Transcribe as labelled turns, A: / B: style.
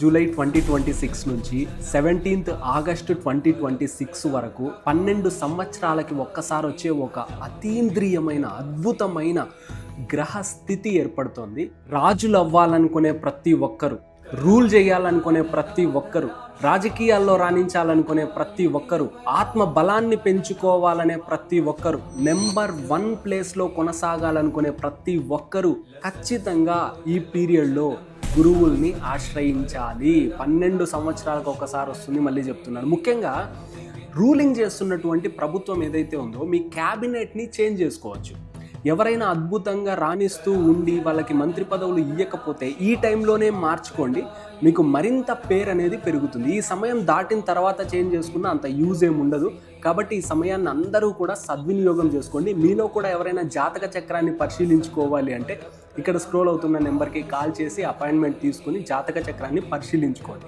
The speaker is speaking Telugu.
A: జూలై 2026 నుంచి 17 ఆగస్టు 2026 వరకు 12 సంవత్సరాలకి ఒక్కసారి వచ్చే ఒక అతీంద్రియమైన అద్భుతమైన గ్రహ స్థితి ఏర్పడుతోంది. రాజులు అవ్వాలనుకునే ప్రతి ఒక్కరు, రూల్ చేయాలనుకునే ప్రతి ఒక్కరు, రాజకీయాల్లో రాణించాలనుకునే ప్రతి ఒక్కరు, ఆత్మ బలాన్ని పెంచుకోవాలనే ప్రతి ఒక్కరు, నెంబర్ 1 ప్లేస్లో కొనసాగాలనుకునే ప్రతి ఒక్కరు ఖచ్చితంగా ఈ పీరియడ్లో గురువుల్ని ఆశ్రయించాలి. 12 సంవత్సరాలకు ఒకసారి వస్తుంది, మళ్ళీ చెప్తున్నాను. ముఖ్యంగా రూలింగ్ చేస్తున్నటువంటి ప్రభుత్వం ఏదైతే ఉందో మీ క్యాబినెట్ని చేంజ్ చేసుకోవచ్చు. ఎవరైనా అద్భుతంగా రాణిస్తూ ఉండి వాళ్ళకి మంత్రి పదవులు ఇవ్వకపోతే ఈ టైంలోనే మార్చుకోండి, మీకు మరింత పేరు అనేది పెరుగుతుంది. ఈ సమయం దాటిన తర్వాత చేంజ్ చేసుకున్న అంత యూజ్ ఏమి ఉండదు. కాబట్టి ఈ సమయాన్ని అందరూ కూడా సద్వినియోగం చేసుకోండి. మీలో కూడా ఎవరైనా జాతక చక్రాన్ని పరిశీలించుకోవాలి అంటే ఇక్కడ స్క్రోల్ అవుతున్న నెంబర్కి కాల్ చేసి అపాయింట్మెంట్ తీసుకుని జాతక చక్రాన్ని పరిశీలించుకోండి.